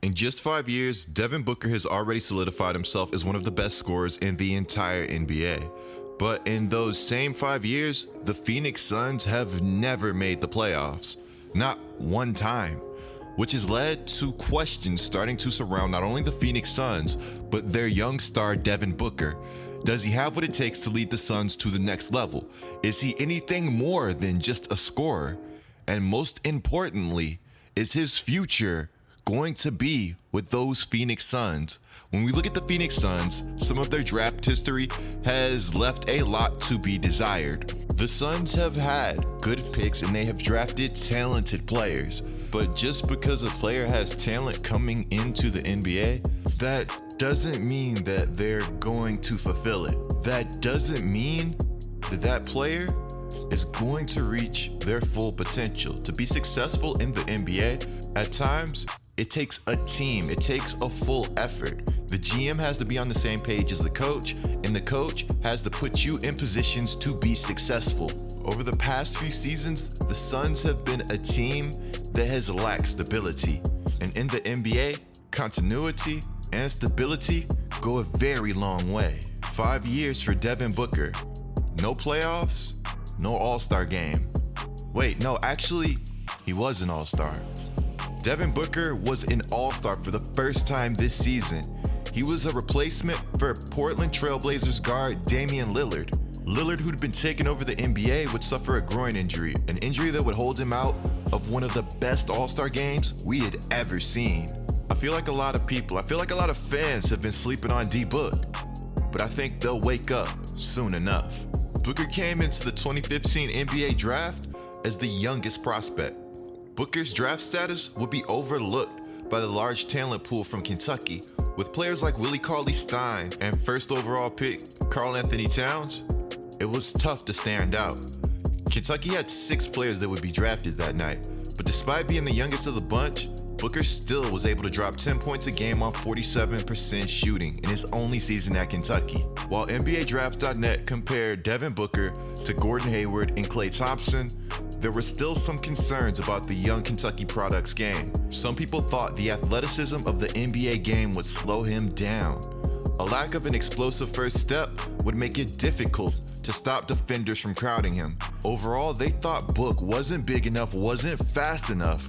In just 5 years, Devin Booker has already solidified himself as one of the best scorers in the entire NBA. But in those same 5 years, the Phoenix Suns have never made the playoffs. Not one time. Which has led to questions starting to surround not only the Phoenix Suns, but their young star Devin Booker. Does he have what it takes to lead the Suns to the next level? Is he anything more than just a scorer? And most importantly, is his future going to be with those Phoenix Suns? When we look at the Phoenix Suns, some of their draft history has left a lot to be desired. The Suns have had good picks and they have drafted talented players. But just because a player has talent coming into the NBA, that doesn't mean that they're going to fulfill it. That doesn't mean that that player is going to reach their full potential. To be successful in the NBA, at times, it takes a team. It takes a full effort. The GM has to be on the same page as the coach, and the coach has to put you in positions to be successful. Over the past few seasons, the Suns have been a team that has lacked stability. And in the NBA, continuity and stability go a very long way. 5 years for Devin Booker. No playoffs, no All-Star game. Wait, no, actually, he was an All-Star. Devin Booker was an All-Star for the first time this season. He was a replacement for Portland Trailblazers guard Damian Lillard. Lillard, who'd been taking over the NBA, would suffer a groin injury, an injury that would hold him out of one of the best All-Star games we had ever seen. I feel like a lot of fans have been sleeping on D-Book, but I think they'll wake up soon enough. Booker came into the 2015 NBA draft as the youngest prospect. Booker's draft status would be overlooked by the large talent pool from Kentucky. With players like Willie Cauley-Stein and first overall pick Karl Anthony Towns, it was tough to stand out. Kentucky had 6 players that would be drafted that night, but despite being the youngest of the bunch, Booker still was able to drop 10 points a game on 47% shooting in his only season at Kentucky. While NBADraft.net compared Devin Booker to Gordon Hayward and Klay Thompson, there were still some concerns about the young Kentucky product's game. Some people thought the athleticism of the NBA game would slow him down. A lack of an explosive first step would make it difficult to stop defenders from crowding him. Overall, they thought Book wasn't big enough, wasn't fast enough,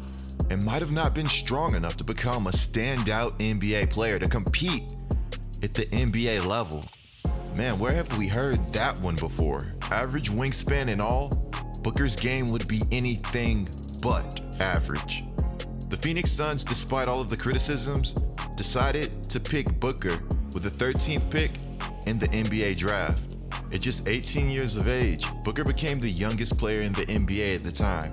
and might have not been strong enough to become a standout NBA player to compete at the NBA level. Man, where have we heard that one before? Average wingspan and all, Booker's game would be anything but average. The Phoenix Suns, despite all of the criticisms, decided to pick Booker with the 13th pick in the NBA draft. At just 18 years of age, Booker became the youngest player in the NBA at the time.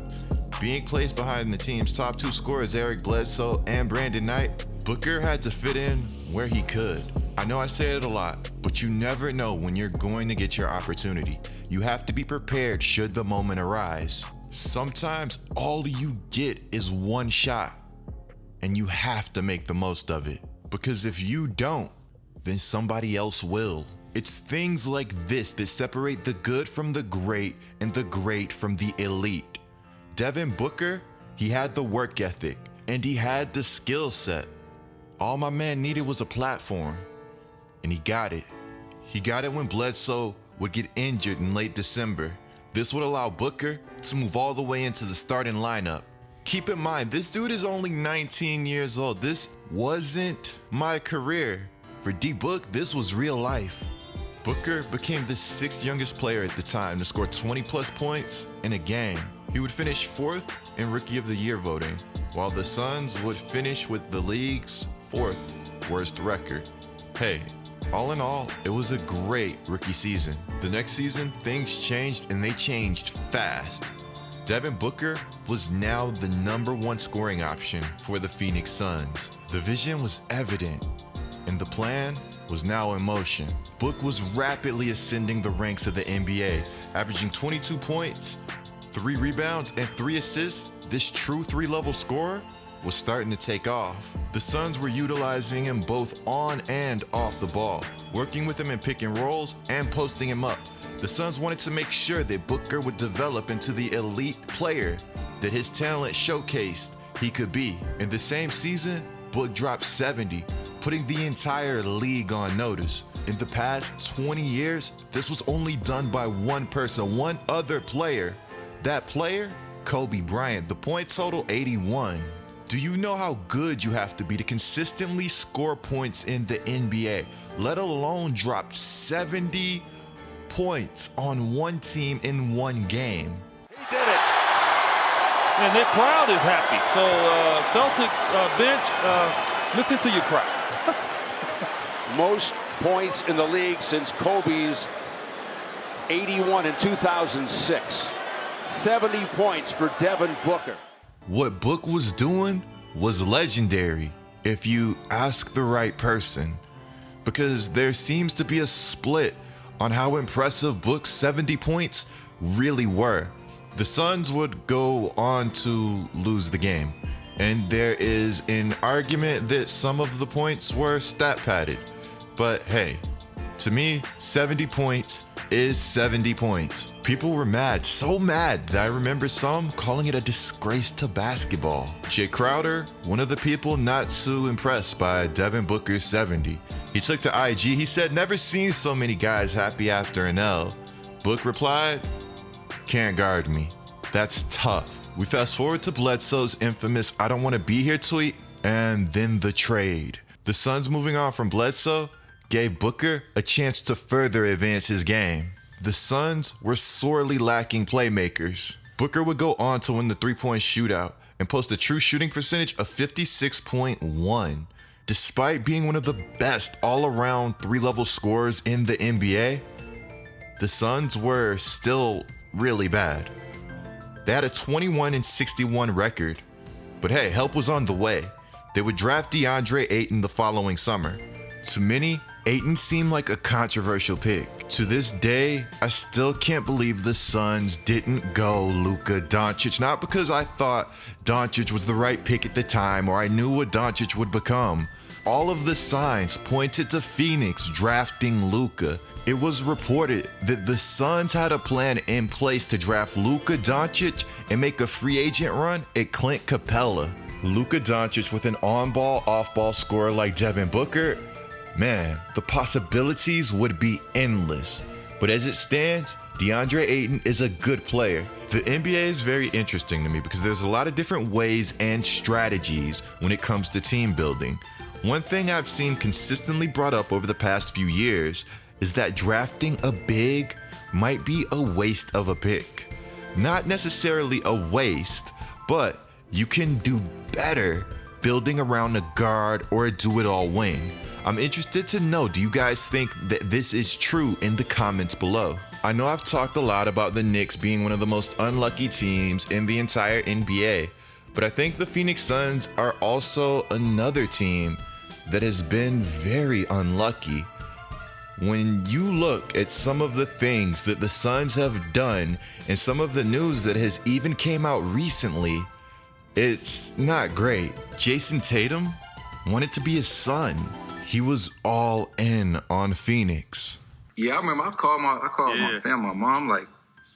Being placed behind the team's top 2 scorers, Eric Bledsoe and Brandon Knight, Booker had to fit in where he could. I know I say it a lot, but you never know when you're going to get your opportunity. You have to be prepared should the moment arise. Sometimes all you get is one shot, and you have to make the most of it. Because if you don't, then somebody else will. It's things like this that separate the good from the great and the great from the elite. Devin Booker, he had the work ethic and he had the skill set. All my man needed was a platform, and he got it. He got it when Bledsoe would get injured in late December. This would allow Booker to move all the way into the starting lineup. Keep in mind, this dude is only 19 years old. This wasn't my career. For D-Book, this was real life. Booker became the 6th youngest player at the time to score 20 plus points in a game. He would finish 4th in Rookie of the Year voting, while the Suns would finish with the league's 4th worst record. Hey, all in all, it was a great rookie season. The next season, things changed, and they changed fast. Devin Booker was now the #1 scoring option for the Phoenix Suns. The vision was evident, and the plan was now in motion. Book was rapidly ascending the ranks of the NBA, averaging 22 points, 3 rebounds, and 3 assists. This true 3-level scorer was starting to take off. The Suns were utilizing him both on and off the ball, working with him in pick and rolls and posting him up. The Suns wanted to make sure that Booker would develop into the elite player that his talent showcased he could be. In the same season, Book dropped 70, putting the entire league on notice. In the past 20 years, this was only done by one person, one other player. That player? Kobe Bryant. The point total, 81. Do you know how good you have to be to consistently score points in the NBA, let alone drop 70 points on one team in one game? He did it. And the crowd is happy. So, Celtic bench, listen to your crowd. Most points in the league since Kobe's 81 in 2006. 70 points for Devin Booker. What Book was doing was legendary, if you ask the right person, because there seems to be a split on how impressive Book's 70 points really were. The Suns would go on to lose the game, and there is an argument that some of the points were stat padded. But hey, to me, 70 points is 70 points. People were mad, so mad that I remember some calling it a disgrace to basketball. Jay Crowder, one of the people not too impressed by Devin Booker's 70. He took to IG, he said, "Never seen so many guys happy after an L." Book replied, "Can't guard me. That's tough." We fast forward to Bledsoe's infamous "I don't want to be here" tweet, and then the trade. The Suns moving on from Bledsoe gave Booker a chance to further advance his game. The Suns were sorely lacking playmakers. Booker would go on to win the three-point shootout and post a true shooting percentage of 56.1. Despite being one of the best all-around three-level scorers in the NBA, the Suns were still really bad. They had a 21-61 record, but hey, help was on the way. They would draft Deandre Ayton the following summer. To many, Ayton seemed like a controversial pick. To this day, I still can't believe the Suns didn't go Luka Doncic. Not because I thought Doncic was the right pick at the time or I knew what Doncic would become. All of the signs pointed to Phoenix drafting Luka. It was reported that the Suns had a plan in place to draft Luka Doncic and make a free agent run at Clint Capella. Luka Doncic with an on-ball, off-ball scorer like Devin Booker, man, the possibilities would be endless. But as it stands, Deandre Ayton is a good player. The NBA is very interesting to me because there's a lot of different ways and strategies when it comes to team building. One thing I've seen consistently brought up over the past few years is that drafting a big might be a waste of a pick. Not necessarily a waste, but you can do better building around a guard or a do-it-all wing. I'm interested to know, do you guys think that this is true in the comments below? I know I've talked a lot about the Knicks being one of the most unlucky teams in the entire NBA, but I think the Phoenix Suns are also another team that has been very unlucky. When you look at some of the things that the Suns have done and some of the news that has even came out recently, it's not great. Jayson Tatum wanted to be his son. He was all in on Phoenix. Yeah, I remember I called my family, my mom,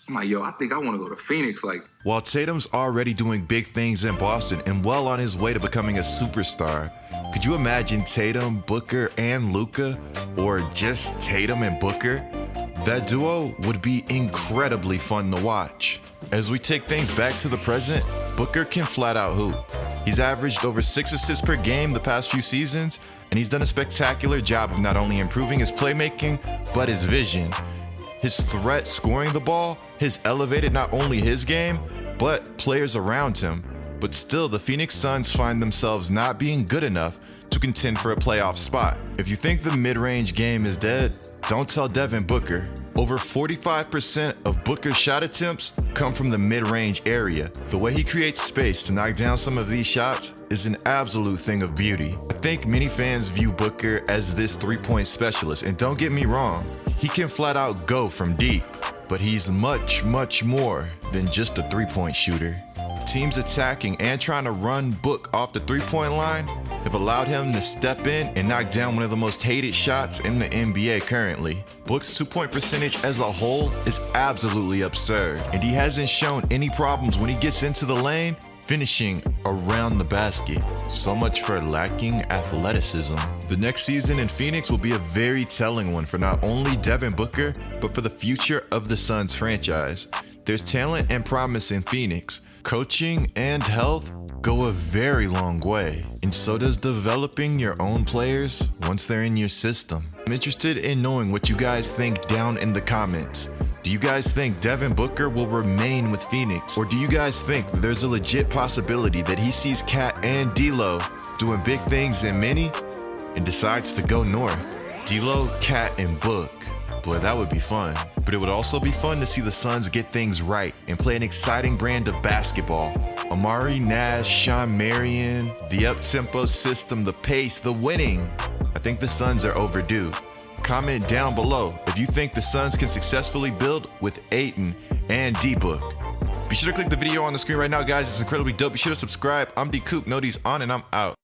I'm like, yo, I think I want to go to Phoenix. While Tatum's already doing big things in Boston and well on his way to becoming a superstar, could you imagine Tatum, Booker, and Luka, or just Tatum and Booker? That duo would be incredibly fun to watch. As we take things back to the present, Booker can flat out hoop. He's averaged over 6 assists per game the past few seasons, and he's done a spectacular job of not only improving his playmaking, but his vision. His threat scoring the ball has elevated not only his game, but players around him. But still, the Phoenix Suns find themselves not being good enough to contend for a playoff spot. If you think the mid-range game is dead, don't tell Devin Booker. Over 45% of Booker's shot attempts come from the mid-range area. The way he creates space to knock down some of these shots is an absolute thing of beauty. I think many fans view Booker as this three-point specialist, and don't get me wrong, he can flat out go from deep, but he's much, much more than just a three-point shooter. Teams attacking and trying to run Book off the three-point line have allowed him to step in and knock down one of the most hated shots in the NBA currently. Book's two-point percentage as a whole is absolutely absurd, and he hasn't shown any problems when he gets into the lane finishing around the basket. So much for lacking athleticism. The next season in Phoenix will be a very telling one for not only Devin Booker, but for the future of the Suns franchise. There's talent and promise in Phoenix. Coaching and health go a very long way, and so does developing your own players once they're in your system. I'm interested in knowing what you guys think down in the comments. Do you guys think Devin Booker will remain with Phoenix, or do you guys think that there's a legit possibility that he sees Cat and D'Lo doing big things in Mini and decides to go north? D'Lo, Cat, and Book. Boy, that would be fun. But it would also be fun to see the Suns get things right and play an exciting brand of basketball. Amari, Nash, Sean Marion, the up-tempo system, the pace, the winning. I think the Suns are overdue. Comment down below if you think the Suns can successfully build with Ayton and D-Book. Be sure to click the video on the screen right now, guys. It's incredibly dope. Be sure to subscribe. I'm D-Coop. Noti's on, and I'm out.